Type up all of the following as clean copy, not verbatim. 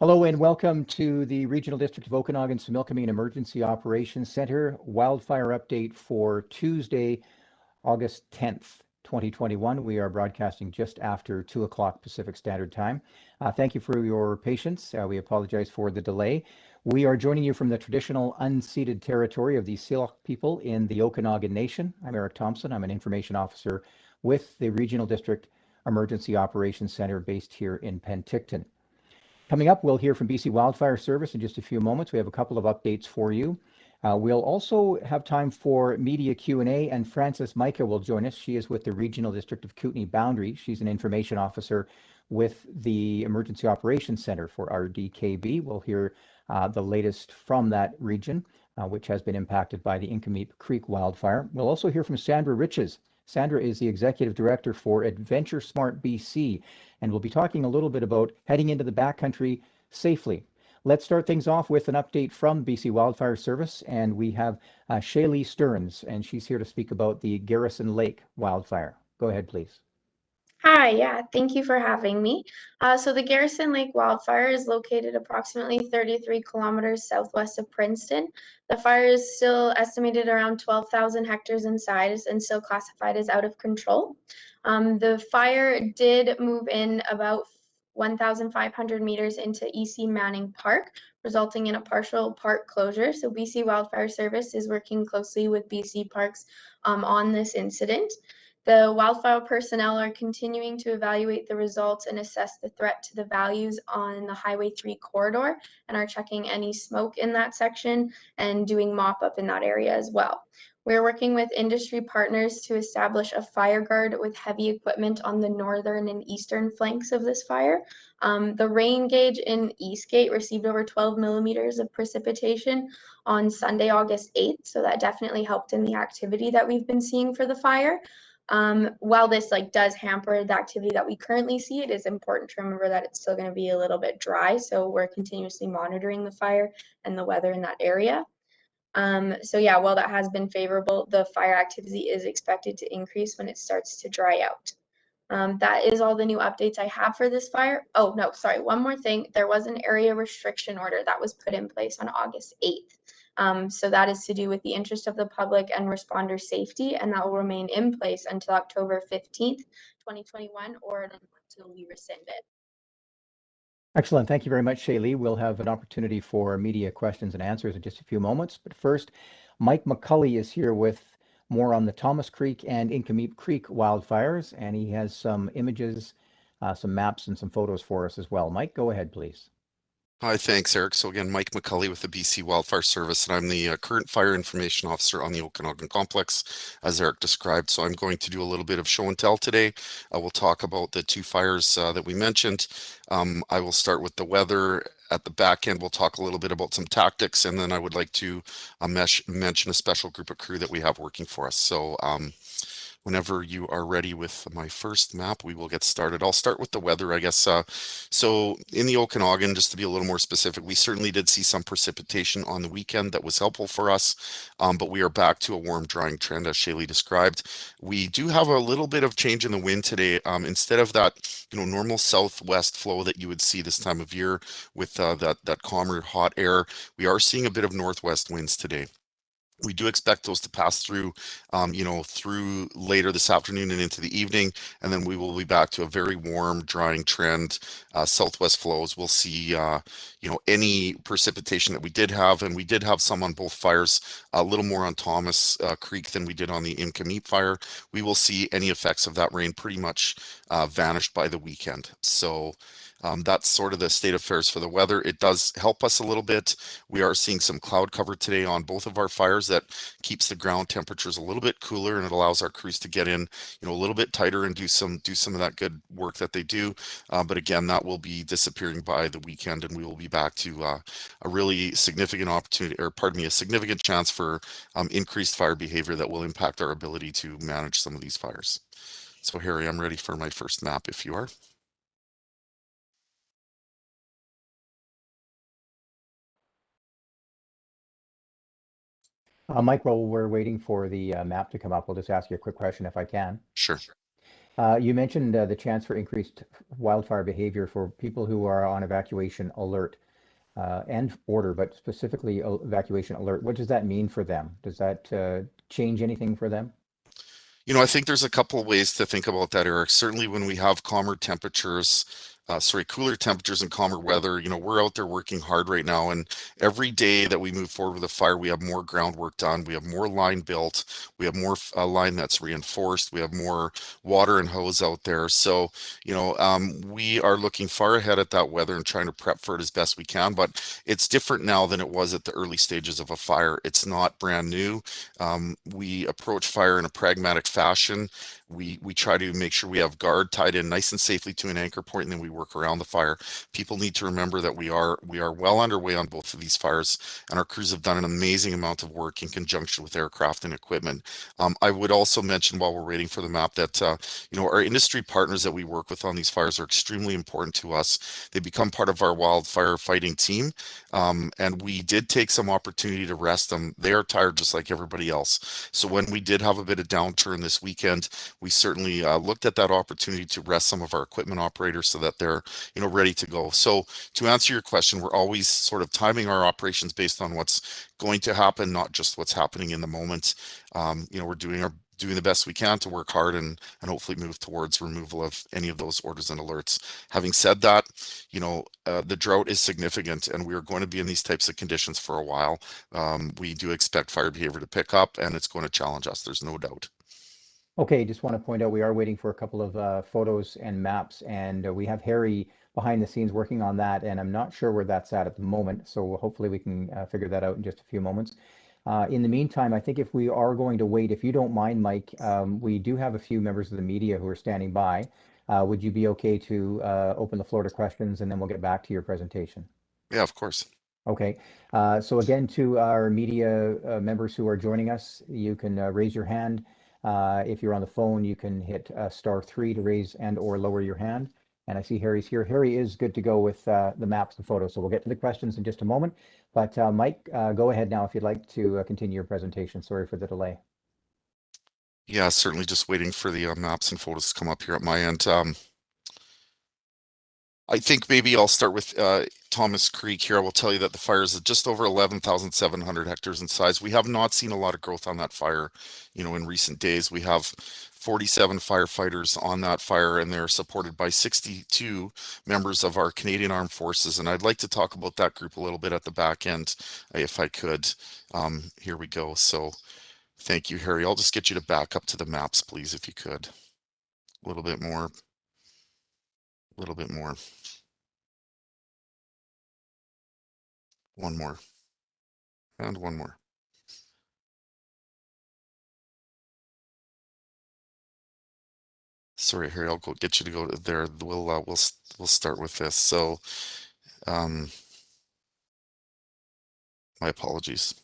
Hello and welcome to the Regional District of Okanagan-Similkameen Emergency Operations Center wildfire update for Tuesday, August 10th, 2021. We are broadcasting just after 2 o'clock Pacific Standard Time. Thank you for your patience. We apologize for the delay. We are joining you from the traditional unceded territory of the Syilx people in the Okanagan Nation. I'm Eric Thompson. I'm an information officer with the Regional District Emergency Operations Center based here in Penticton. Coming up, we'll hear from Bc Wildfire Service in just a few moments. We have a couple of updates for you. We'll also have time for media Q&A, and Frances Micah will join us. She is with the Regional District of Kootenay Boundary. She's an information officer with the Emergency Operations Center for RDKB. We'll hear the latest from that region, which has been impacted by the Inca Meep Creek wildfire. We'll also hear from Sandra Riches. Sandra is the Executive Director for Adventure Smart BC, and we'll be talking a little bit about heading into the backcountry safely. Let's start things off with an update from Bc Wildfire Service, and we have Shaylee Stearns, and she's here to speak about the Garrison Lake wildfire. Go ahead, please. Hi, yeah, thank you for having me. So the Garrison Lake wildfire is located approximately 33 kilometers southwest of Princeton. The fire is still estimated around 12,000 hectares in size and still classified as out of control. The fire did move in about 1,500 meters into EC Manning Park, resulting in a partial park closure. So BC Wildfire Service is working closely with BC Parks on this incident. The wildfire personnel are continuing to evaluate the results and assess the threat to the values on the Highway 3 corridor, and are checking any smoke in that section and doing mop up in that area as well. We're working with industry partners to establish a fire guard with heavy equipment on the northern and eastern flanks of this fire. The rain gauge in Eastgate received over 12 millimeters of precipitation on Sunday, August 8th, so that definitely helped in the activity that we've been seeing for the fire. While this does hamper the activity that we currently see, it is important to remember that it's still going to be a little bit dry, so we're continuously monitoring the fire and the weather in that area. So yeah, while that has been favorable, the fire activity is expected to increase when it starts to dry out. That is all the new updates I have for this fire. Oh no, sorry, one more thing. There was an area restriction order that was put in place on August 8th. So that is to do with the interest of the public and responder safety, and that will remain in place until October 15th, 2021, or until we rescind it. Excellent. Thank you very much, Shaylee. We'll have an opportunity for media questions and answers in just a few moments. But first, Mike McCully is here with more on the Thomas Creek and Inca Meep Creek wildfires, and he has some images, some maps, and some photos for us as well. Mike, go ahead, please. Hi, thanks, Eric. So again, Mike McCully with the BC Wildfire Service, and I'm the current fire information officer on the Okanagan Complex, as Eric described. So I'm going to do a little bit of show and tell today. We'll talk about the two fires that we mentioned. I will start with the weather. At the back end, we'll talk a little bit about some tactics, and then I would like to mention a special group of crew that we have working for us. So whenever you are ready with my first map, we will get started. I'll start with the weather, I guess. So in the Okanagan, just to be a little more specific, we certainly did see some precipitation on the weekend that was helpful for us, but we are back to a warm, drying trend, as Shaylee described. We do have a little bit of change in the wind today. Instead of that, normal southwest flow that you would see this time of year with that calmer, hot air, we are seeing a bit of northwest winds today. We do expect those to pass through, through later this afternoon and into the evening, and then we will be back to a very warm, drying trend. Southwest flows. We'll see, any precipitation that we did have, and we did have some on both fires. A little more on Thomas Creek than we did on the Inca Meep fire. We will see any effects of that rain pretty much vanished by the weekend. So that's sort of the state of affairs for the weather. It does help us a little bit. We are seeing some cloud cover today on both of our fires that keeps the ground temperatures a little bit cooler, and it allows our crews to get in, a little bit tighter and do some of that good work that they do. But again, that will be disappearing by the weekend, and we will be back to a really significant opportunity, or pardon me, a significant chance for increased fire behavior that will impact our ability to manage some of these fires. So Harry, I'm ready for my first map if you are. Mike, while we're waiting for the map to come up, we'll just ask you a quick question if I can. Sure. You mentioned the chance for increased wildfire behavior for people who are on evacuation alert and order, but specifically evacuation alert. What does that mean for them? Does that change anything for them? I think there's a couple of ways to think about that, Eric. Certainly when we have cooler temperatures and calmer weather, we're out there working hard right now. And every day that we move forward with a fire, we have more groundwork done. We have more line built. We have more line that's reinforced. We have more water and hose out there. So, we are looking far ahead at that weather and trying to prep for it as best we can. But it's different now than it was at the early stages of a fire. It's not brand new. We approach fire in a pragmatic fashion. We try to make sure we have guard tied in nice and safely to an anchor point, and then we work around the fire. People need to remember that we are well underway on both of these fires, and our crews have done an amazing amount of work in conjunction with aircraft and equipment. I would also mention while we're waiting for the map that our industry partners that we work with on these fires are extremely important to us. They become part of our wildfire fighting team, and we did take some opportunity to rest them. They are tired just like everybody else. So when we did have a bit of downturn this weekend, we certainly looked at that opportunity to rest some of our equipment operators so that they're ready to go. So to answer your question, we're always sort of timing our operations based on what's going to happen, not just what's happening in the moment. We're doing the best we can to work hard and hopefully move towards removal of any of those orders and alerts. Having said that, the drought is significant and we are going to be in these types of conditions for a while. We do expect fire behavior to pick up and it's going to challenge us, there's no doubt. Okay, just want to point out we are waiting for a couple of photos and maps, and we have Harry behind the scenes working on that, and I'm not sure where that's at the moment, so hopefully we can figure that out in just a few moments. In the meantime, I think if we are going to wait, if you don't mind, Mike, we do have a few members of the media who are standing by. Would you be okay to open the floor to questions, and then we'll get back to your presentation? Yeah, of course. Okay, so again, to our media members who are joining us, you can raise your hand. If you're on the phone, you can hit *3 to raise and or lower your hand. And I see Harry's here. Harry is good to go with the maps and photos. So we'll get to the questions in just a moment. But Mike, go ahead now if you'd like to continue your presentation. Sorry for the delay. Yeah, certainly just waiting for the maps and photos to come up here at my end. I think maybe I'll start with Thomas Creek here. I will tell you that the fire is just over 11,700 hectares in size. We have not seen a lot of growth on that fire, in recent days. We have 47 firefighters on that fire, and they're supported by 62 members of our Canadian Armed Forces. And I'd like to talk about that group a little bit at the back end, if I could. Here we go. So thank you, Harry. I'll just get you to back up to the maps, please, if you could. A little bit more. A little bit more. One more. And one more. Sorry, Harry, I'll get you to go there. We'll start with this. So, my apologies.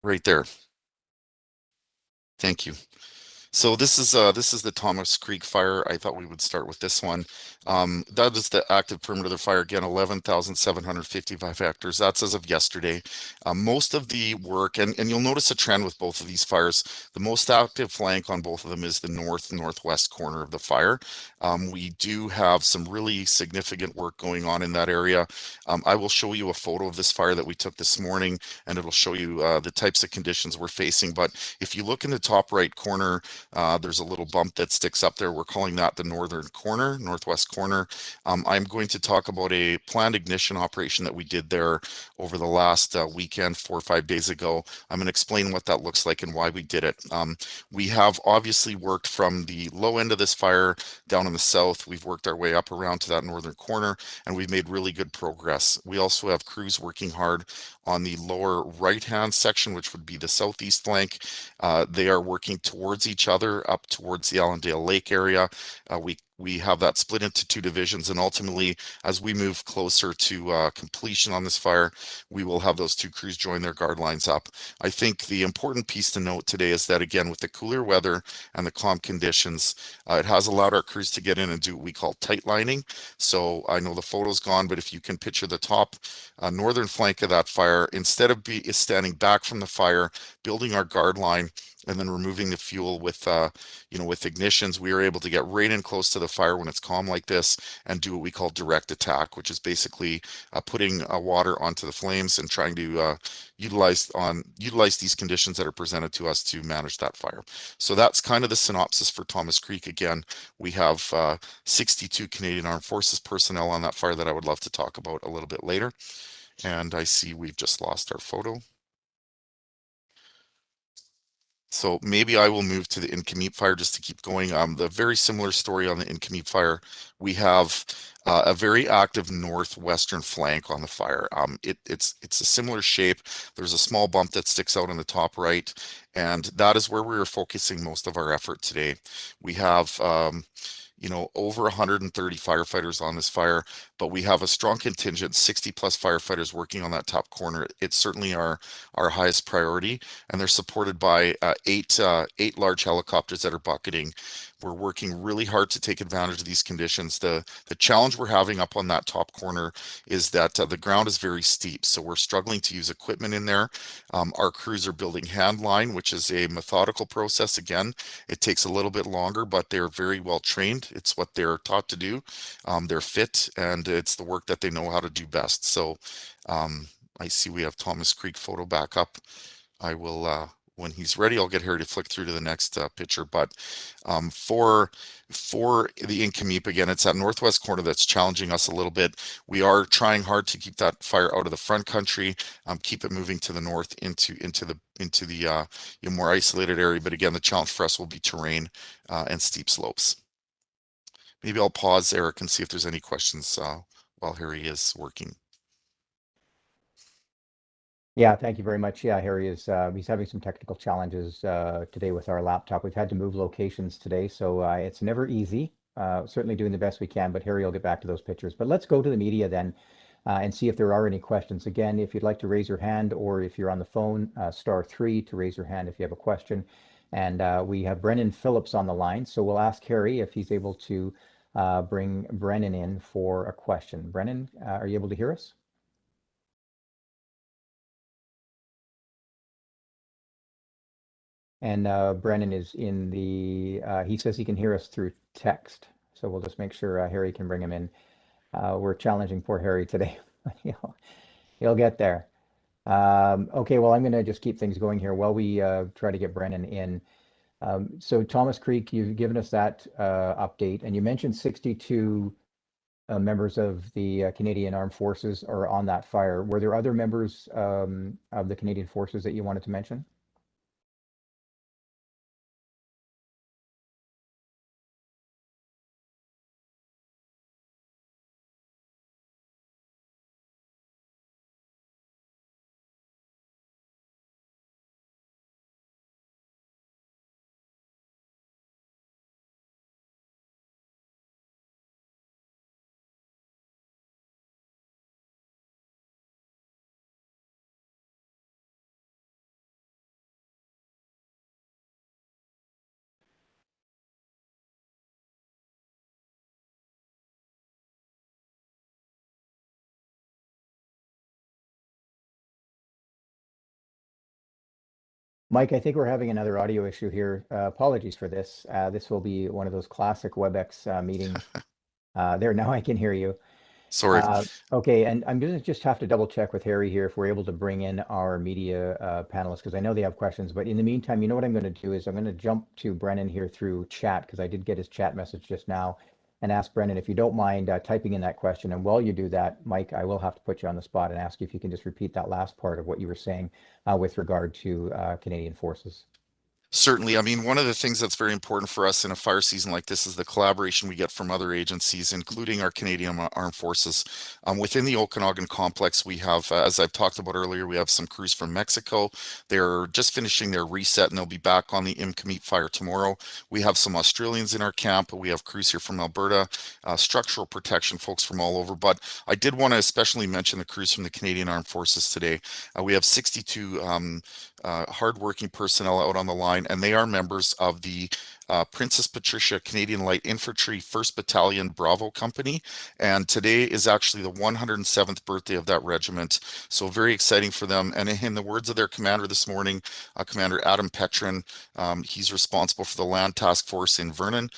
Right there. Thank you. So this is the Thomas Creek fire. I thought we would start with this one. That is the active perimeter of the fire. Again, 11,755 hectares. That's as of yesterday. Most of the work, and you'll notice a trend with both of these fires. The most active flank on both of them is the northwest corner of the fire. We do have some really significant work going on in that area. I will show you a photo of this fire that we took this morning, and it'll show you the types of conditions we're facing. But if you look in the top right corner, there's a little bump that sticks up there. We're calling that the northwest corner. I'm going to talk about a planned ignition operation that we did there over the last weekend, 4 or 5 days ago. I'm going to explain what that looks like and why we did it. We have obviously worked from the low end of this fire down in the south. We've worked our way up around to that northern corner, and we've made really good progress. We also have crews working hard on the lower right-hand section, which would be the southeast flank. They are working towards each other up towards the Allendale Lake area. We We have that split into 2 divisions, and ultimately, as we move closer to completion on this fire, we will have those 2 crews join their guard lines up. I think the important piece to note today is that, again, with the cooler weather and the calm conditions, it has allowed our crews to get in and do what we call tight lining. So I know the photo's gone, but if you can picture the top northern flank of that fire, instead of standing back from the fire, building our guard line, and then removing the fuel with with ignitions, we are able to get right in close to the fire when it's calm like this and do what we call direct attack, which is basically putting water onto the flames and trying to utilize these conditions that are presented to us to manage that fire. So that's kind of the synopsis for Thomas Creek. Again, we have 62 Canadian Armed Forces personnel on that fire that I would love to talk about a little bit later. And I see we've just lost our photo. So maybe I will move to the Inca Meep fire just to keep going. The very similar story on the Inca Meep fire. We have a very active northwestern flank on the fire. It's a similar shape. There's a small bump that sticks out in the top right, and that is where we are focusing most of our effort today. We have over 130 firefighters on this fire, but we have a strong contingent, 60 plus firefighters working on that top corner. It's certainly our highest priority, and they're supported by eight large helicopters that are bucketing. We're working really hard to take advantage of these conditions. The challenge we're having up on that top corner is that the ground is very steep, so we're struggling to use equipment in there. Our crews are building hand line, which is a methodical process. Again, it takes a little bit longer, but they're very well trained. It's what they're taught to do. They're fit, and it's the work that they know how to do best. So I see we have Thomas Creek photo back up. I will, when he's ready, I'll get Harry to flick through to the next picture. But for the Inca Meep, again, it's that northwest corner that's challenging us a little bit. We are trying hard to keep that fire out of the front country, keep it moving to the north into the more isolated area. But again, the challenge for us will be terrain and steep slopes. Maybe I'll pause, Eric, and see if there's any questions while Harry is working. Yeah, thank you very much. Yeah, Harry is he's having some technical challenges today with our laptop. We've had to move locations today, so it's never easy. Certainly doing the best we can, but Harry will get back to those pictures. But let's go to the media then and see if there are any questions. Again, if you'd like to raise your hand, or if you're on the phone, *3 to raise your hand if you have a question. And we have Brennan Phillips on the line, so we'll ask Harry if he's able to bring Brennan in for a question. Brennan, are you able to hear us? And Brennan is in the, he says he can hear us through text. So we'll just make sure Harry can bring him in. We're challenging poor Harry today. He'll get there. Okay, well, I'm going to just keep things going here while we try to get Brennan in. So Thomas Creek, you've given us that update, and you mentioned 62 members of the Canadian Armed Forces are on that fire. Were there other members of the Canadian Forces that you wanted to mention? Mike, I think we're having another audio issue here. Apologies for this. This will be one of those classic WebEx meetings. There, now I can hear you. Sorry. Okay, and I'm going to just have to double check with Harry here if we're able to bring in our media panelists, because I know they have questions. But in the meantime, you know what I'm going to do is I'm going to jump to Brennan here through chat, because I did get his chat message just now, and ask Brennan if you don't mind typing in that question. And while you do that, Mike, I will have to put you on the spot and ask you if you can just repeat that last part of what you were saying with regard to Canadian Forces. Certainly. I mean, one of the things that's very important for us in a fire season like this is the collaboration we get from other agencies, including our Canadian Armed Forces. Within the Okanagan complex, we have, as I've talked about earlier, we have some crews from Mexico. They're just finishing their reset and they'll be back on the Meep fire tomorrow. We have some Australians in our camp. We have crews here from Alberta, structural protection folks from all over. But I did want to especially mention the crews from the Canadian Armed Forces today. We have 62 hardworking personnel out on the line, and they are members of the Princess Patricia Canadian Light Infantry 1st Battalion Bravo Company. And today is actually the 107th birthday of that regiment. So very exciting for them. And in the words of their commander this morning, Commander Adam Petrin, he's responsible for the Land Task Force in Vernon.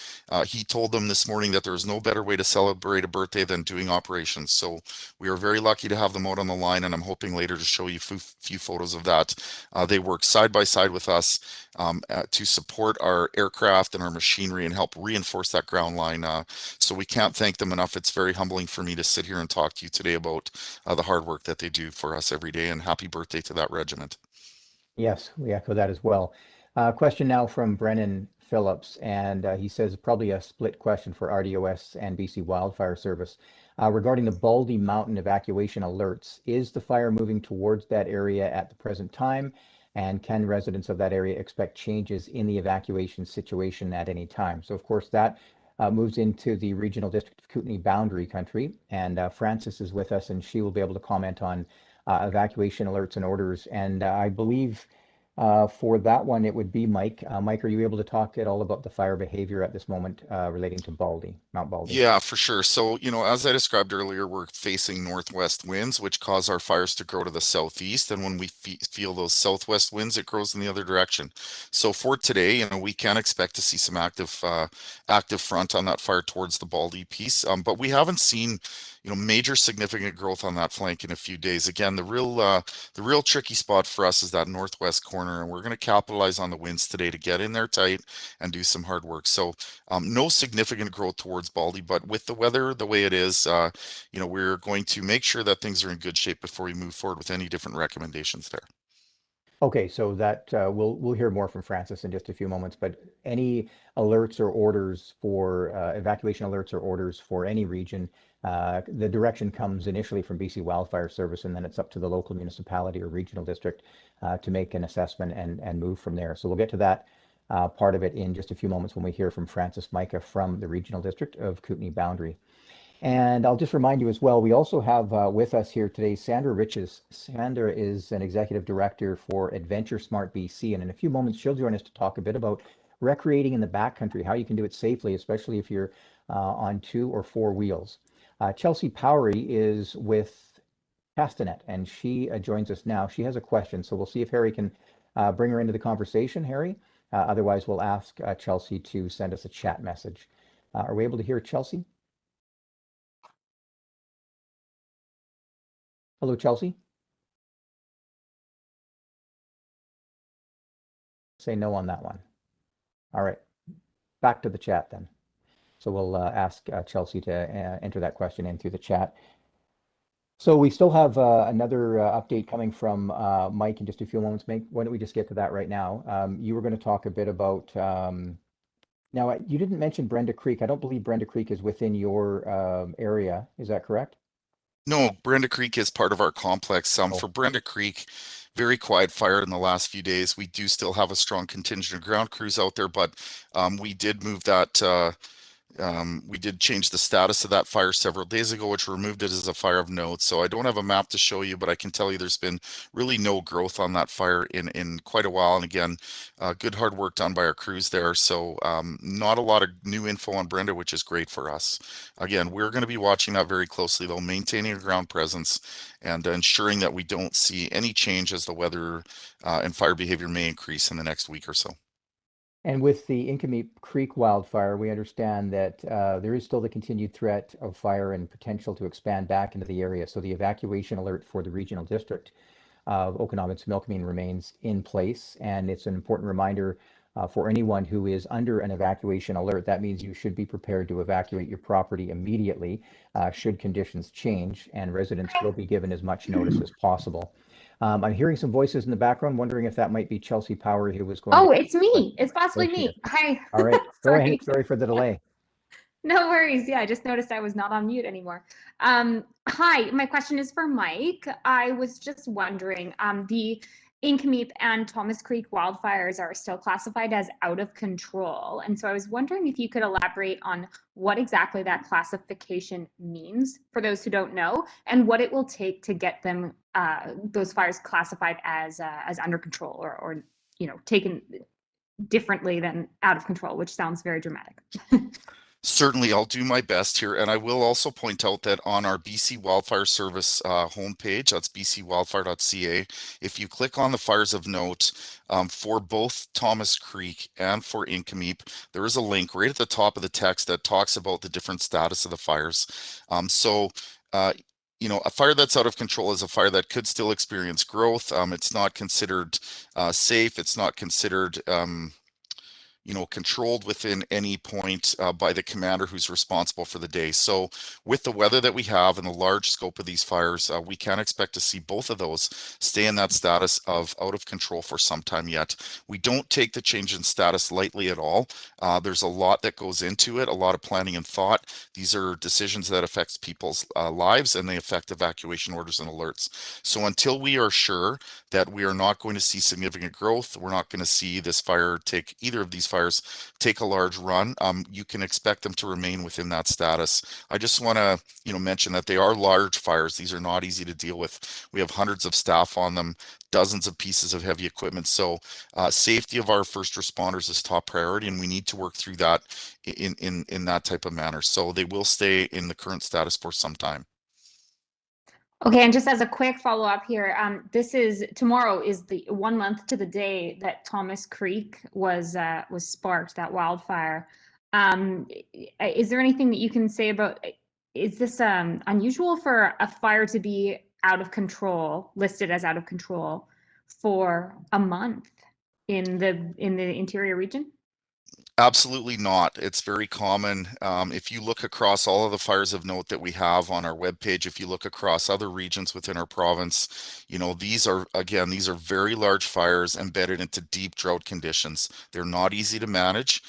He told them this morning that there is no better way to celebrate a birthday than doing operations. So we are very lucky to have them out on the line, and I'm hoping later to show you a few photos of that. They work side by side with us to support our aircraft and our machinery and help reinforce that ground line. So we can't thank them enough. It's very humbling for me to sit here and talk to you today about the hard work that they do for us every day, and happy birthday to that regiment. Yes, we echo that as well. Question now from Brennan Phillips, and he says probably a split question for RDOS and BC Wildfire Service. Regarding the Baldy Mountain evacuation alerts, is the fire moving towards that area at the present time? And can residents of that area expect changes in the evacuation situation at any time? So of course that moves into the Regional District of Kootenay boundary country, and Frances is with us and she will be able to comment on evacuation alerts and orders. And I believe for that one, it would be Mike. Mike, are you able to talk at all about the fire behavior at this moment relating to Mount Baldy? Yeah, for sure. So, as I described earlier, we're facing northwest winds, which cause our fires to grow to the southeast. And when we feel those southwest winds, it grows in the other direction. So for today, we can expect to see some active front on that fire towards the Baldy piece. But we haven't seen, major significant growth on that flank in a few days. Again, the real tricky spot for us is that northwest corner, and we're going to capitalize on the winds today to get in there tight and do some hard work. So no significant growth towards Baldy, but with the weather the way it is, we're going to make sure that things are in good shape before we move forward with any different recommendations there. Okay, so that we'll hear more from Frances in just a few moments, but any alerts or orders for evacuation alerts or orders for any region, the direction comes initially from BC Wildfire Service, and then it's up to the local municipality or regional district to make an assessment and move from there. So we'll get to that part of it in just a few moments when we hear from Frances Micah from the Regional District of Kootenay Boundary. And I'll just remind you as well, we also have with us here today Sandra Riches. Sandra is an executive director for Adventure Smart BC, and in a few moments she'll join us to talk a bit about recreating in the backcountry, how you can do it safely, especially if you're on 2 or 4 wheels. Chelsea Powery is with Castanet, and she joins us now. She has a question, so we'll see if Harry can bring her into the conversation. Harry, otherwise we'll ask Chelsea to send us a chat message. Are we able to hear Chelsea? Hello, Chelsea. Say no on that one. All right, back to the chat then. So we'll ask Chelsea to enter that question in through the chat. So we still have another update coming from Mike in just a few moments. Mike, why don't we just get to that right now? You were going to talk a bit about, now you didn't mention Brenda Creek. I don't believe Brenda Creek is within your area. Is that correct? No, Brenda Creek is part of our complex. For Brenda Creek, very quiet fire in the last few days. We do still have a strong contingent of ground crews out there, but we did move that. We did change the status of that fire several days ago, which removed it as a fire of note. So I don't have a map to show you, but I can tell you there's been really no growth on that fire in quite a while. And again, good hard work done by our crews there. So not a lot of new info on Brenda, which is great for us. Again, we're going to be watching that very closely, though, maintaining a ground presence and ensuring that we don't see any change as the weather and fire behavior may increase in the next week or so. And with the Inca Creek wildfire, we understand that there is still the continued threat of fire and potential to expand back into the area. So the evacuation alert for the regional district of Okanagan-Similkameen remains in place. And it's an important reminder for anyone who is under an evacuation alert. That means you should be prepared to evacuate your property immediately should conditions change, and residents will be given as much notice as possible. I'm hearing some voices in the background, wondering if that might be Chelsea Power who was going to. Oh, it's me. It's There possibly she is. me. Hi. All right, go ahead. Sorry. Sorry for the delay. No worries. Yeah, I just noticed I was not on mute anymore. Hi, my question is for Mike. I was just wondering, the Inca, Meep, and Thomas Creek wildfires are still classified as out of control. And so I was wondering if you could elaborate on what exactly that classification means for those who don't know, and what it will take to get them, those fires classified as under control, or taken differently than out of control, which sounds very dramatic. Certainly, I'll do my best here. And I will also point out that on our BC Wildfire Service homepage, that's bcwildfire.ca, if you click on the fires of note for both Thomas Creek and for Inca, Meep, there is a link right at the top of the text that talks about the different status of the fires. A fire that's out of control is a fire that could still experience growth. It's not considered safe. It's not considered controlled within any point by the commander who's responsible for the day. So with the weather that we have and the large scope of these fires, we can expect to see both of those stay in that status of out of control for some time yet. We don't take the change in status lightly at all. There's a lot that goes into it, a lot of planning and thought. These are decisions that affect people's lives, and they affect evacuation orders and alerts. So until we are sure that we are not going to see significant growth, we're not going to see this fire take, either of these fires take a large run, you can expect them to remain within that status. I just want to mention that they are large fires. These are not easy to deal with. We have hundreds of staff on them, dozens of pieces of heavy equipment. So safety of our first responders is top priority, and we need to work through that in that type of manner. So they will stay in the current status for some time. Okay, and just as a quick follow-up here, tomorrow is the 1 month to the day that Thomas Creek was sparked, that wildfire. Is there anything that you can say about, is this unusual for a fire to be out of control, listed as out of control for a month in the interior region? Absolutely not. It's very common. If you look across all of the fires of note that we have on our webpage, if you look across other regions within our province, these are very large fires embedded into deep drought conditions. They're not easy to manage.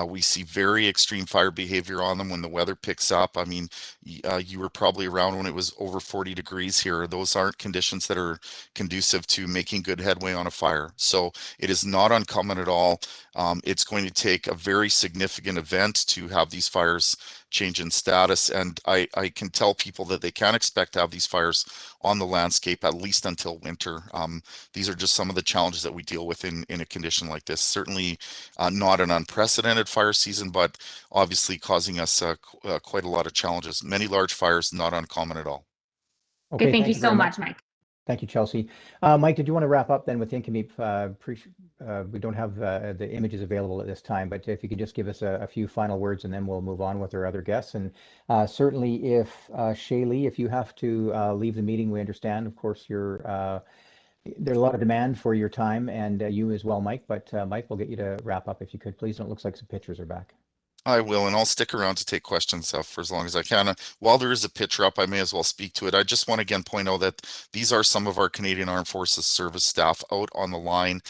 We see very extreme fire behavior on them when the weather picks up. I mean, you were probably around when it was over 40 degrees here. Those aren't conditions that are conducive to making good headway on a fire. So it is not uncommon at all. It's going to take a very significant event to have these fires change in status, and I can tell people that they can expect to have these fires on the landscape at least until winter. These are just some of the challenges that we deal with in a condition like this. Certainly not an unprecedented fire season, but obviously causing us quite a lot of challenges. Many large fires, not uncommon at all. Okay, thank you so much, Mike. Thank you, Chelsea. Mike, did you want to wrap up then with Inca, Meep? We don't have the images available at this time, but if you could just give us a few final words, and then we'll move on with our other guests. And certainly, if Shaylee, if you have to leave the meeting, we understand. Of course, there's a lot of demand for your time, and you as well, Mike. But Mike, we'll get you to wrap up if you could, please. And it looks like some pictures are back. I will, and I'll stick around to take questions for as long as I can. While there is a picture up, I may as well speak to it. I just want to again point out that these are some of our Canadian Armed Forces service staff out on the line.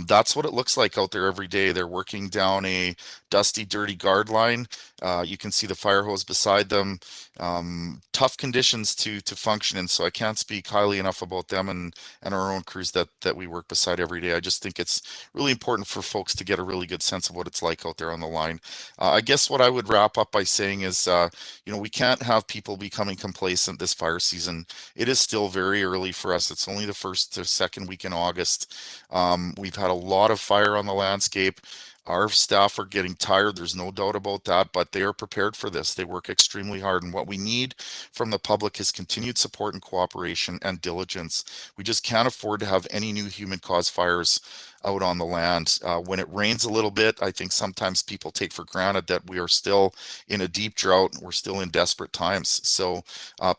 That's what it looks like out there every day. They're working down a dusty, dirty guard line. You can see the fire hose beside them. Tough conditions to function in, so I can't speak highly enough about them and our own crews that we work beside every day. I just think it's really important for folks to get a really good sense of what it's like out there on the line. I guess what I would wrap up by saying is, we can't have people becoming complacent this fire season. It is still very early for us. It's only the first to second week in August. We've had a lot of fire on the landscape. Our staff are getting tired, there's no doubt about that, but they are prepared for this. They work extremely hard, and what we need from the public is continued support and cooperation and diligence. We just can't afford to have any new human-caused fires out on the land. When it rains a little bit, I think sometimes people take for granted that we are still in a deep drought. We're still in desperate times. So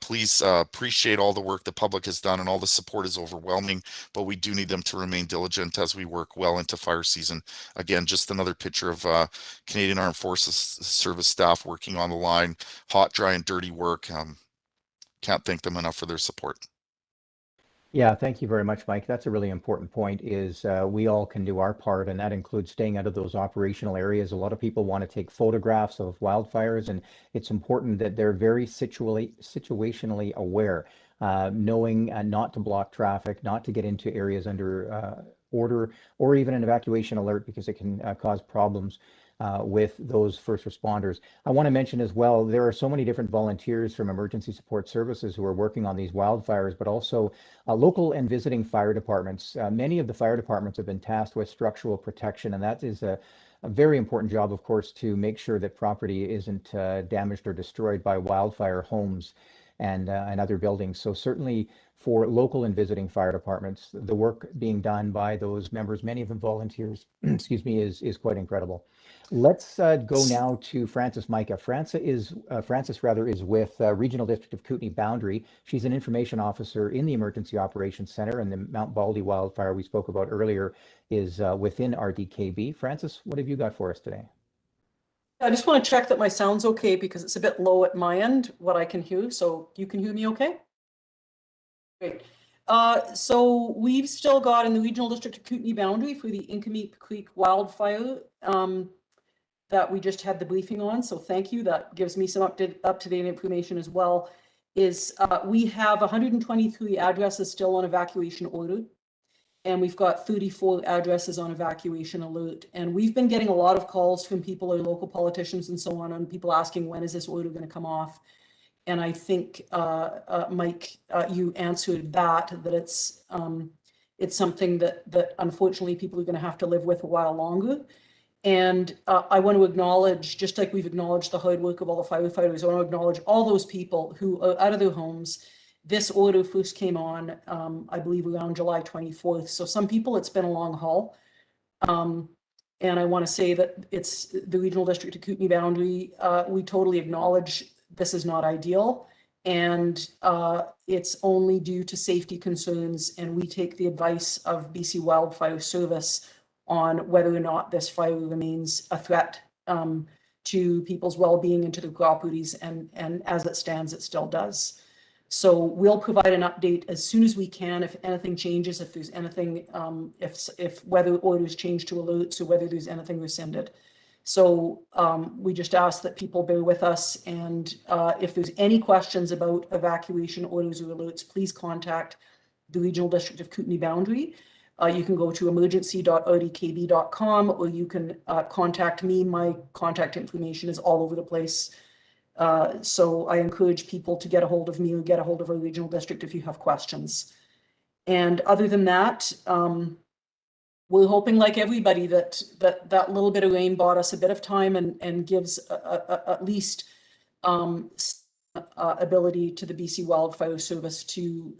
please appreciate all the work the public has done, and all the support is overwhelming, but we do need them to remain diligent as we work well into fire season. Again, just another picture of Canadian Armed Forces service staff working on the line, hot, dry, and dirty work. Can't thank them enough for their support. Yeah, thank you very much, Mike. That's a really important point is we all can do our part, and that includes staying out of those operational areas. A lot of people want to take photographs of wildfires, and it's important that they're very situationally aware, knowing not to block traffic, not to get into areas under order, or even an evacuation alert because it can cause problems with those first responders. I want to mention as well, there are so many different volunteers from emergency support services who are working on these wildfires, but also local and visiting fire departments. Many of the fire departments have been tasked with structural protection, and that is a very important job, of course, to make sure that property isn't damaged or destroyed by wildfire homes and other buildings. So certainly for local and visiting fire departments, the work being done by those members, many of them volunteers, excuse me, is quite incredible. Let's go now to Frances Micah. Frances rather is with Regional District of Kootenay Boundary. She's an information officer in the Emergency Operations Center, and the Mount Baldy wildfire we spoke about earlier is within RDKB. Frances, what have you got for us today? I just want to check that my sound's okay because it's a bit low at my end, what I can hear. So you can hear me okay? Great. So we've still got in the Regional District of Kootenay Boundary for the Inca Meep Creek wildfire that we just had the briefing on. So thank you. That gives me some up-to-date information as well. We have 123 addresses still on evacuation order. And we've got 34 addresses on evacuation alert. And we've been getting a lot of calls from people or local politicians and so on people asking, when is this order going to come off? And I think, Mike, you answered that it's something that unfortunately people are going to have to live with a while longer. And I want to acknowledge, just like we've acknowledged the hard work of all the firefighters, I want to acknowledge all those people who are out of their homes. This order first came on, I believe, around July 24th. So some people, it's been a long haul. And I want to say that it's the Regional District of Kootenay Boundary. We totally acknowledge this is not ideal. And it's only due to safety concerns. And we take the advice of Bc Wildfire Service on whether or not this fire remains a threat to people's well-being and to their properties. And as it stands, it still does. So we'll provide an update as soon as we can if anything changes, if there's anything, if whether orders change to alerts or whether there's anything rescinded. So we just ask that people bear with us, and if there's any questions about evacuation orders or alerts, please contact the Regional District of Kootenay Boundary. You can go to emergency.rdkb.com, or you can contact me. My contact information is all over the place. So I encourage people to get a hold of me or get a hold of our regional district if you have questions. And other than that, we're hoping, like everybody, that little bit of rain bought us a bit of time and gives at least ability to the BC Wildfire Service to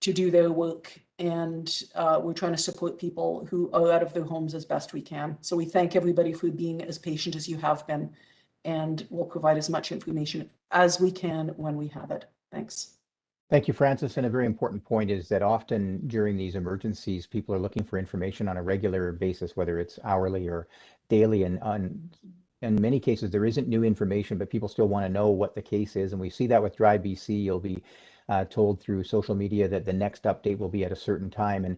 do their work. And we're trying to support people who are out of their homes as best we can. So we thank everybody for being as patient as you have been, and we'll provide as much information as we can when we have it. Thanks. Thank you, Frances. And a very important point is that often during these emergencies, people are looking for information on a regular basis, whether it's hourly or daily. And in many cases, there isn't new information, but people still want to know what the case is. And we see that with Dry BC. You'll be told through social media that the next update will be at a certain time. And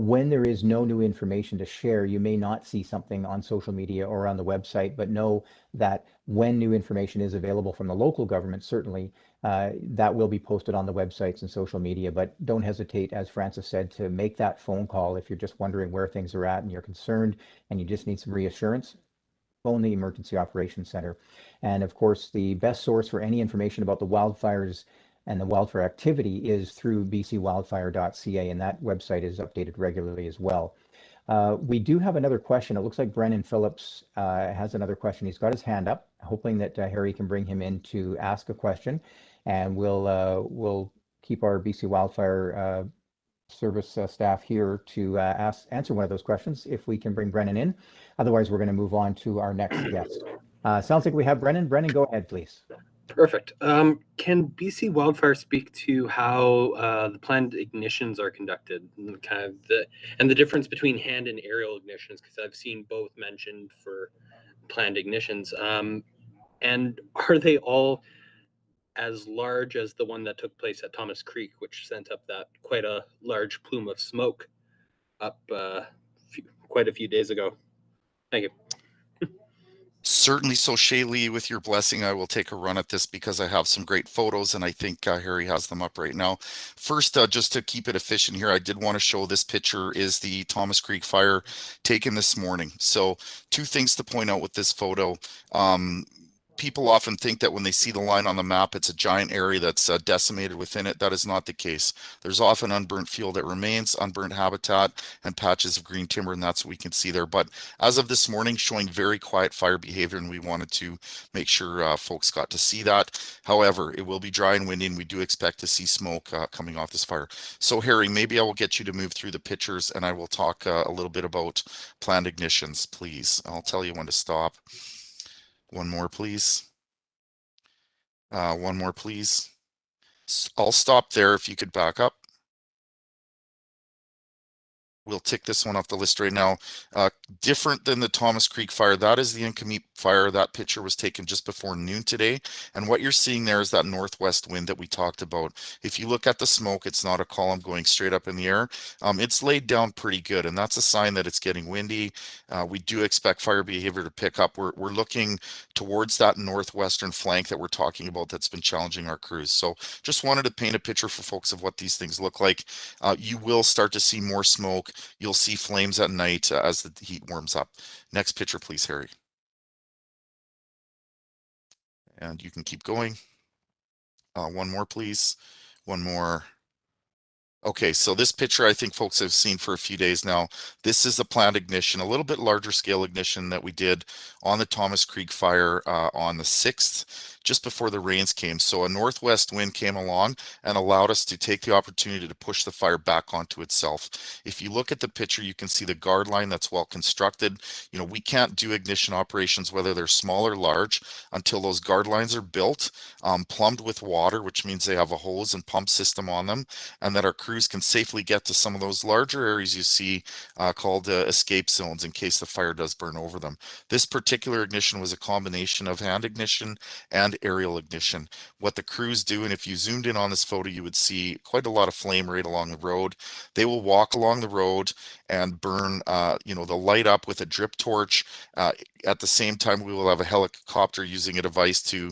when there is no new information to share, you may not see something on social media or on the website, but know that when new information is available from the local government, certainly that will be posted on the websites and social media. But don't hesitate, as Frances said, to make that phone call if you're just wondering where things are at and you're concerned and you just need some reassurance. Phone the Emergency Operations Center. And of course, the best source for any information about the wildfires and the wildfire activity is through bcwildfire.ca, and that website is updated regularly as well. We do have another question. It looks like Brennan Phillips has another question. He's got his hand up, hoping that Harry can bring him in to ask a question, and we'll keep our BC Wildfire Service staff here to answer one of those questions if we can bring Brennan in. Otherwise, we're going to move on to our next guest. Sounds like we have Brennan. Brennan, go ahead, please. Perfect. Can BC Wildfire speak to how the planned ignitions are conducted, and kind of the difference between hand and aerial ignitions? Because I've seen both mentioned for planned ignitions. And are they all as large as the one that took place at Thomas Creek, which sent up that quite a large plume of smoke up quite a few days ago. Thank you. Certainly. So Shaylee, with your blessing, I will take a run at this because I have some great photos and I think Harry has them up right now. First, just to keep it efficient here, I did want to show this picture is the Thomas Creek fire taken this morning. So two things to point out with this photo. People often think that when they see the line on the map, it's a giant area that's decimated within it. That is not the case. There's often unburnt fuel that remains, unburnt habitat, and patches of green timber, and that's what we can see there. But as of this morning, showing very quiet fire behavior, and we wanted to make sure folks got to see that. However, it will be dry and windy, and we do expect to see smoke coming off this fire. So Harry, maybe I will get you to move through the pictures, and I will talk a little bit about planned ignitions, please. I'll tell you when to stop. One more, please. One more, please. I'll stop there if you could back up. We'll tick this one off the list right now. Different than the Thomas Creek fire, that is the Inca Meep fire. That picture was taken just before noon today. And what you're seeing there is that northwest wind that we talked about. If you look at the smoke, it's not a column going straight up in the air. It's laid down pretty good, and that's a sign that it's getting windy. We do expect fire behavior to pick up. We're looking towards that northwestern flank that we're talking about that's been challenging our crews. So just wanted to paint a picture for folks of what these things look like. You will start to see more smoke. You'll see flames at night as the heat warms up. Next picture, please, Harry. And you can keep going. One more, please. One more. Okay, so this picture I think folks have seen for a few days now. This is a planned ignition, a little bit larger scale ignition that we did on the Thomas Creek fire on the 6th, just before the rains came. So a northwest wind came along and allowed us to take the opportunity to push the fire back onto itself. If you look at the picture, you can see the guard line that's well constructed. You know, we can't do ignition operations, whether they're small or large, until those guard lines are built, plumbed with water, which means they have a hose and pump system on them, and that our crews can safely get to some of those larger areas you see called escape zones in case the fire does burn over them. This particular ignition was a combination of hand ignition and aerial ignition. What the crews do, and if you zoomed in on this photo, you would see quite a lot of flame right along the road. They will walk along the road and burn, you know, they'll light up with a drip torch. At the same time, we will have a helicopter using a device to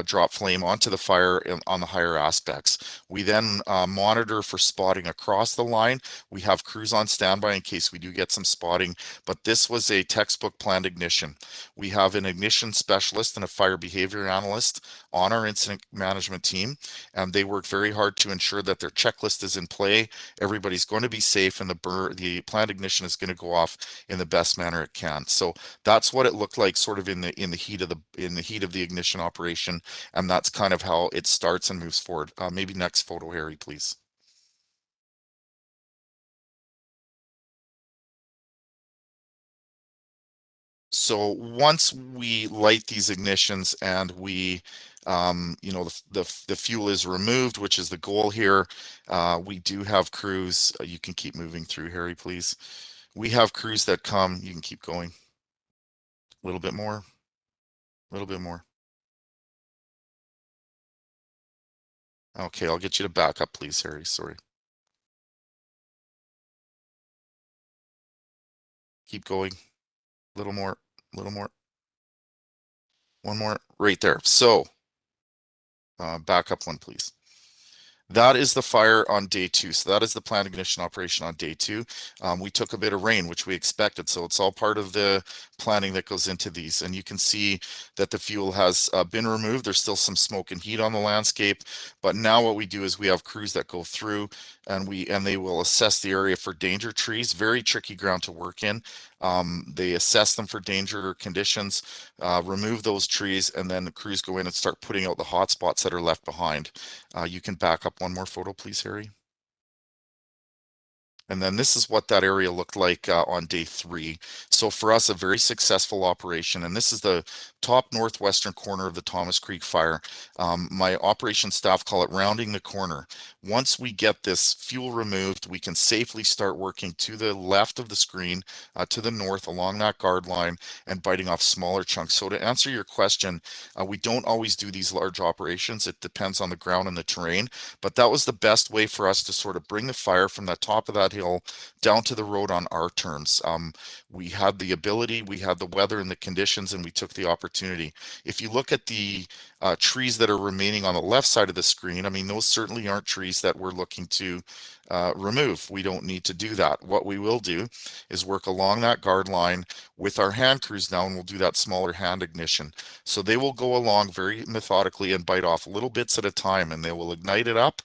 drop flame onto the fire on the higher aspects. We then monitor for spotting across the line. We have crews on standby in case we do get some spotting, but this was a textbook planned ignition. We have an ignition specialist and a fire behavior analyst on our incident management team, and they work very hard to ensure that their checklist is in play. Everybody's going to be safe, and the planned ignition is going to go off in the best manner it can. So that's what it looked like, sort of in the heat of the ignition operation, and that's kind of how it starts and moves forward. Maybe next photo, Harry, please. So once we light these ignitions and we, you know, the fuel is removed, which is the goal here, we do have crews. You can keep moving through, Harry, please. We have crews that come. You can keep going. A little bit more. A little bit more. Okay, I'll get you to back up, please, Harry. Sorry. Keep going. A little more. A little more. One more. Right there. So, back up one, please. That is the fire on day 2. So that is the planned ignition operation on day 2. We took a bit of rain, which we expected. So it's all part of the planning that goes into these. And you can see that the fuel has been removed. There's still some smoke and heat on the landscape. But now what we do is we have crews that go through and they will assess the area for danger trees. Very tricky ground to work in. They assess them for danger conditions, remove those trees, and then the crews go in and start putting out the hot spots that are left behind. You can back up one more photo, please, Harry. And then this is what that area looked like on day 3. So for us, a very successful operation. And this is the top northwestern corner of the Thomas Creek fire. My operations staff call it rounding the corner. Once we get this fuel removed, we can safely start working to the left of the screen, to the north along that guard line, and biting off smaller chunks. So to answer your question, we don't always do these large operations. It depends on the ground and the terrain, but that was the best way for us to sort of bring the fire from the top of that hill down to the road on our terms. We had the ability, we had the weather and the conditions, and we took the opportunity. If you look at the trees that are remaining on the left side of the screen, I mean, those certainly aren't trees that we're looking to remove. We don't need to do that. What we will do is work along that guard line with our hand crews now, and we'll do that smaller hand ignition. So they will go along very methodically and bite off little bits at a time, and they will ignite it up.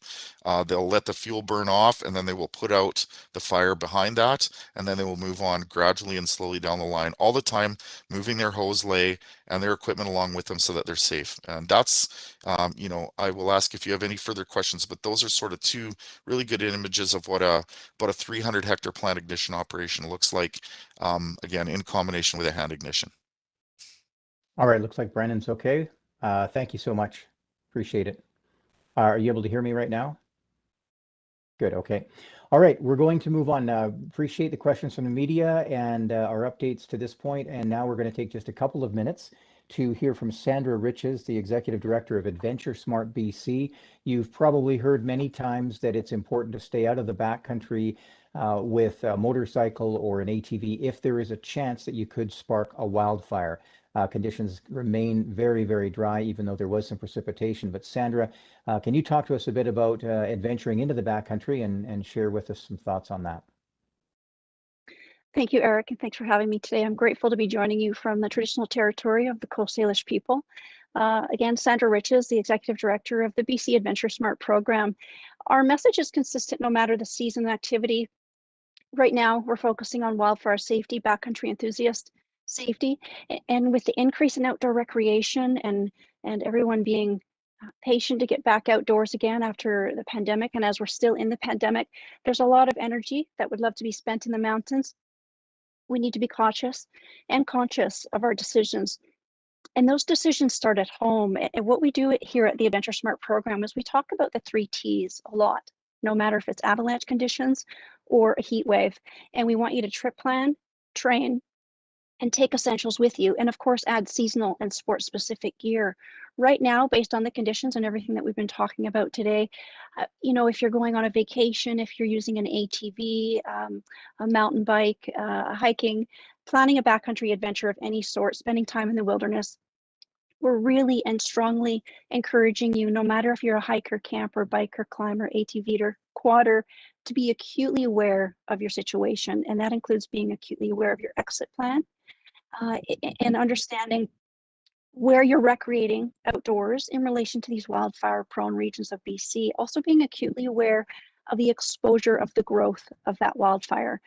They'll let the fuel burn off, and then they will put out the fire behind that, and then they will move on gradually and slowly down the line, all the time moving their hose lay and their equipment along with them so that they're safe. And that's, you know, I will ask if you have any further questions, but those are sort of 2 really good images of what about a 300 hectare plant ignition operation looks like, again, in combination with a hand ignition. All right, looks like Brennan's okay. Thank you so much. Appreciate it. Are you able to hear me right now? Good, okay. All right, we're going to move on. Appreciate the questions from the media and our updates to this point. And now we're going to take just a couple of minutes to hear from Sandra Riches, the Executive Director of Adventure Smart BC. You've probably heard many times that it's important to stay out of the backcountry with a motorcycle or an ATV if there is a chance that you could spark a wildfire. Conditions remain very, very dry, even though there was some precipitation. But Sandra, can you talk to us a bit about adventuring into the backcountry and share with us some thoughts on that? Thank you, Eric, and thanks for having me today. I'm grateful to be joining you from the traditional territory of the Coast Salish people. Again, Sandra Riches, the Executive Director of the BC Adventure Smart program. Our message is consistent no matter the season and activity. Right now, we're focusing on wildfire safety, backcountry enthusiast safety, and with the increase in outdoor recreation and everyone being patient to get back outdoors again after the pandemic, and as we're still in the pandemic, there's a lot of energy that would love to be spent in the mountains. We need to be cautious and conscious of our decisions. And those decisions start at home. And what we do here at the Adventure Smart program is we talk about the 3 T's a lot, no matter if it's avalanche conditions or a heat wave. And we want you to trip plan, train, and take essentials with you. And of course, add seasonal and sport specific gear. Right now, based on the conditions and everything that we've been talking about today, you know, if you're going on a vacation, if you're using an ATV, a mountain bike, hiking, planning a backcountry adventure of any sort, spending time in the wilderness, we're really and strongly encouraging you, no matter if you're a hiker, camper, biker, climber, ATVer, quadder, to be acutely aware of your situation. And that includes being acutely aware of your exit plan and understanding where you're recreating outdoors in relation to these wildfire prone regions of BC. Also being acutely aware of the exposure of the growth of that wildfire.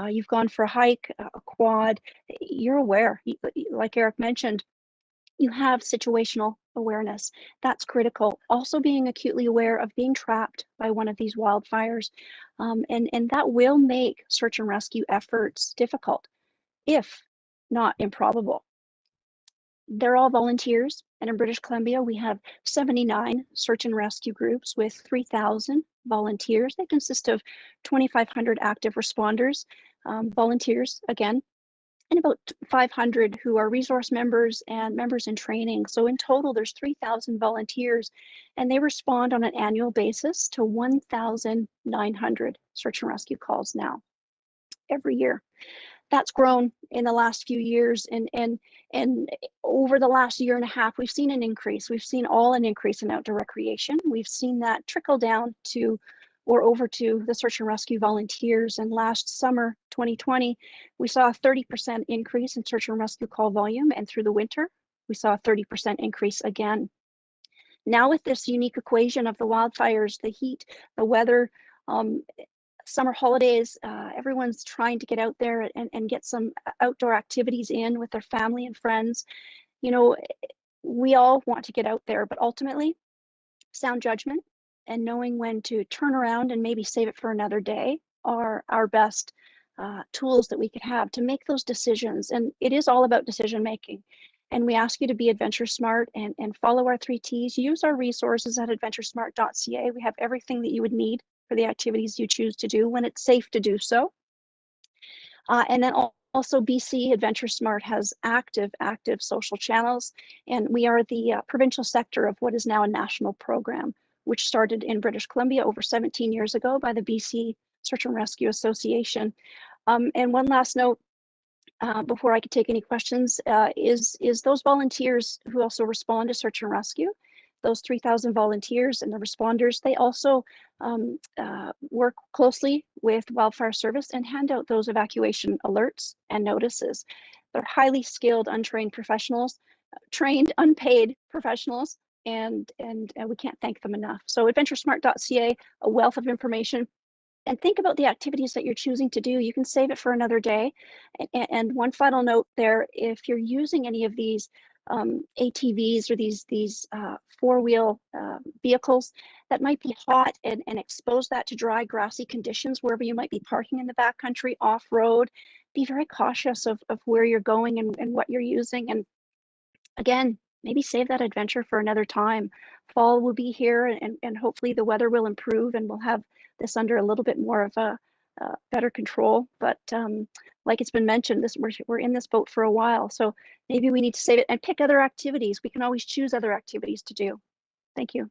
You've gone for a hike, a quad, you're aware, like Eric mentioned, you have situational awareness. That's critical. Also being acutely aware of being trapped by one of these wildfires. And that will make search and rescue efforts difficult, if not improbable. They're all volunteers, and in British Columbia, we have 79 search and rescue groups with 3,000 volunteers. They consist of 2,500 active responders, volunteers again, and about 500 who are resource members and members in training. So in total, there's 3,000 volunteers, and they respond on an annual basis to 1,900 search and rescue calls now, every year. That's grown in the last few years, and over the last year and a half, we've seen an increase. We've seen an increase in outdoor recreation. We've seen that trickle down to or over to the search and rescue volunteers. And last summer, 2020, we saw a 30% increase in search and rescue call volume. And through the winter, we saw a 30% increase again. Now with this unique equation of the wildfires, the heat, the weather, summer holidays, everyone's trying to get out there and get some outdoor activities in with their family and friends. You know, we all want to get out there, but ultimately, sound judgment and knowing when to turn around and maybe save it for another day are our best tools that we could have to make those decisions. And it is all about decision making. And we ask you to be adventure smart and follow our 3 T's. Use our resources at adventuresmart.ca. We have everything that you would need for the activities you choose to do when it's safe to do so. And then also BC Adventure Smart has active social channels, and we are the provincial sector of what is now a national program, which started in British Columbia over 17 years ago by the BC Search and Rescue Association. And one last note, before I could take any questions, is those volunteers who also respond to search and rescue, those 3,000 volunteers and the responders, they also work closely with Wildfire Service and hand out those evacuation alerts and notices. They're highly skilled, untrained professionals, trained, unpaid professionals, and we can't thank them enough. So adventuresmart.ca, a wealth of information. And think about the activities that you're choosing to do. You can save it for another day. And one final note there, if you're using any of these ATVs or these four-wheel vehicles that might be hot and expose that to dry, grassy conditions wherever you might be parking in the backcountry, off-road, be very cautious of where you're going and what you're using. And again, maybe save that adventure for another time. Fall will be here, and hopefully the weather will improve and we'll have this under a little bit more of a better control. But like it's been mentioned, we're in this boat for a while, so maybe we need to save it and pick other activities. We can always choose other activities to do. Thank you.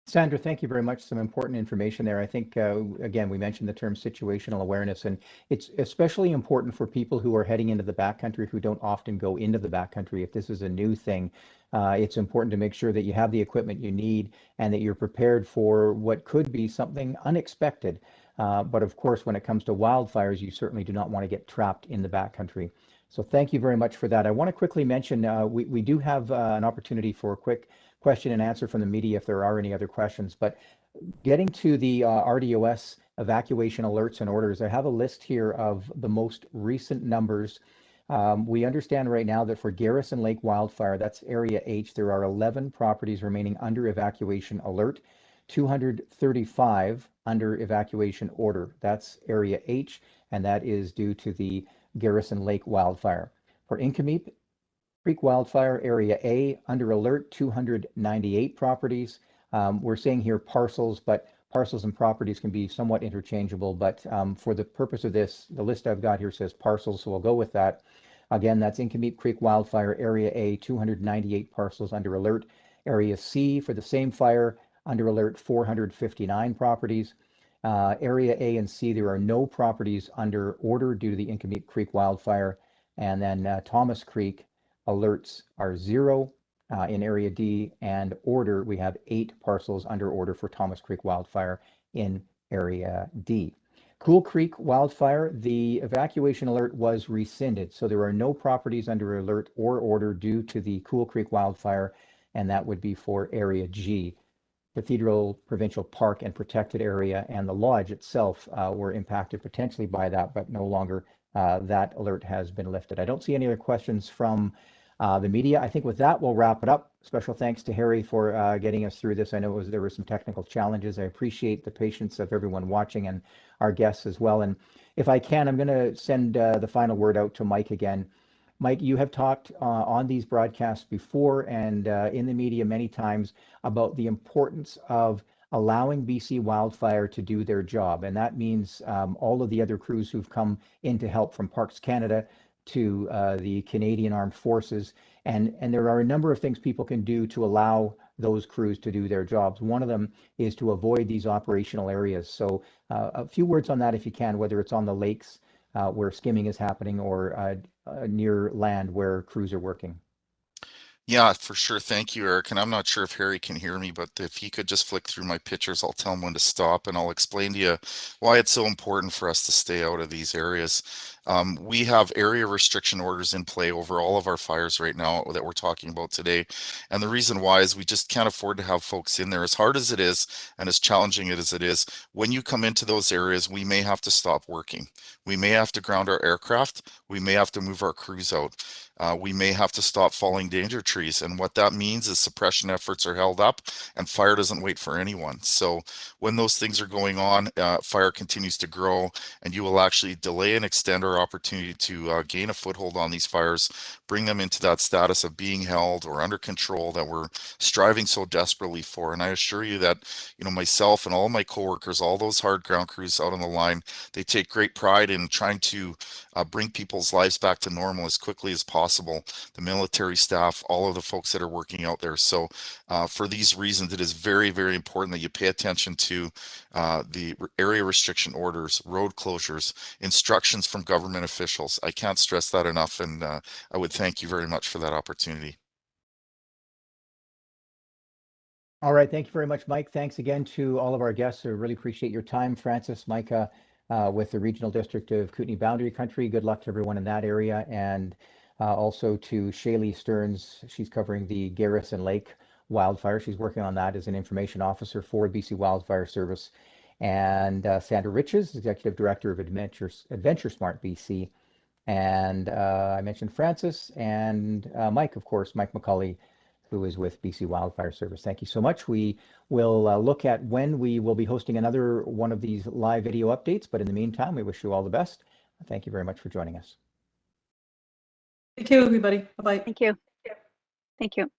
Sandra, thank you very much. Some important information there. I think, again, we mentioned the term situational awareness, and it's especially important for people who are heading into the backcountry who don't often go into the backcountry. If this is a new thing, it's important to make sure that you have the equipment you need and that you're prepared for what could be something unexpected. But of course, when it comes to wildfires, you certainly do not want to get trapped in the backcountry. So thank you very much for that. I want to quickly mention we do have an opportunity for a quick question and answer from the media if there are any other questions. But getting to the RDOS evacuation alerts and orders, I have a list here of the most recent numbers. We understand right now that for Garrison Lake wildfire, that's area H, there are 11 properties remaining under evacuation alert, 235 under evacuation order. That's area H, and that is due to the Garrison Lake wildfire. For Inca Meep Creek wildfire, area A, under alert, 298 properties. We're saying here parcels, but parcels and properties can be somewhat interchangeable. But for the purpose of this, the list I've got here says parcels, so we'll go with that. Again, that's Inca Meep Creek wildfire, area A, 298 parcels under alert. Area C, for the same fire, under alert, 459 properties. Area A and C, there are no properties under order due to the Inca Meep Creek wildfire. And then Thomas Creek, alerts are 0 in area D, and order, we have 8 parcels under order for Thomas Creek wildfire in area D. Cool Creek wildfire, the evacuation alert was rescinded, so there are no properties under alert or order due to the Cool Creek wildfire, and that would be for area G. Cathedral Provincial Park and Protected Area and the lodge itself were impacted potentially by that, but no longer that alert has been lifted. I don't see any other questions from the media. I think with that, we'll wrap it up. Special thanks to Harry for getting us through this. I know there were some technical challenges. I appreciate the patience of everyone watching and our guests as well. And if I can, I'm going to send the final word out to Mike again. Mike, you have talked on these broadcasts before and in the media many times about the importance of allowing BC Wildfire to do their job. And that means all of the other crews who've come in to help, from Parks Canada to the Canadian Armed Forces. And there are a number of things people can do to allow those crews to do their jobs. One of them is to avoid these operational areas. So a few words on that if you can, whether it's on the lakes where skimming is happening or near land where crews are working. Yeah, for sure. Thank you, Eric. And I'm not sure if Harry can hear me, but if he could just flick through my pictures, I'll tell him when to stop, and I'll explain to you why it's so important for us to stay out of these areas. We have area restriction orders in play over all of our fires right now that we're talking about today. And the reason why is we just can't afford to have folks in there. As hard as it is and as challenging as it is, when you come into those areas, we may have to stop working. We may have to ground our aircraft. We may have to move our crews out. We may have to stop falling danger trees. And what that means is suppression efforts are held up and fire doesn't wait for anyone. So when those things are going on, fire continues to grow, and you will actually delay and extend our opportunity to gain a foothold on these fires, bring them into that status of being held or under control that we're striving so desperately for. And I assure you that, you know, myself and all of my coworkers, all those hard ground crews out on the line, they take great pride in trying to bring people's lives back to normal as quickly as possible. The military staff, all of the folks that are working out there. So for these reasons, it is very, very important that you pay attention to the area restriction orders, road closures, instructions from government officials. I can't stress that enough, and I would thank you very much for that opportunity. All right, thank you very much, Mike. Thanks again to all of our guests. I really appreciate your time. Francis, Micah, with the Regional District of Kootenay Boundary Country. Good luck to everyone in that area. And also to Shaylee Stearns. She's covering the Garrison Lake wildfire. She's working on that as an information officer for BC Wildfire Service. And Sandra Riches, Executive Director of Adventure Smart BC. And I mentioned Francis and Mike, of course, Mike McCully, who is with BC Wildfire Service. Thank you so much. We will look at when we will be hosting another one of these live video updates. But in the meantime, we wish you all the best. Thank you very much for joining us. Thank you, everybody. Bye-bye. Thank you. Thank you.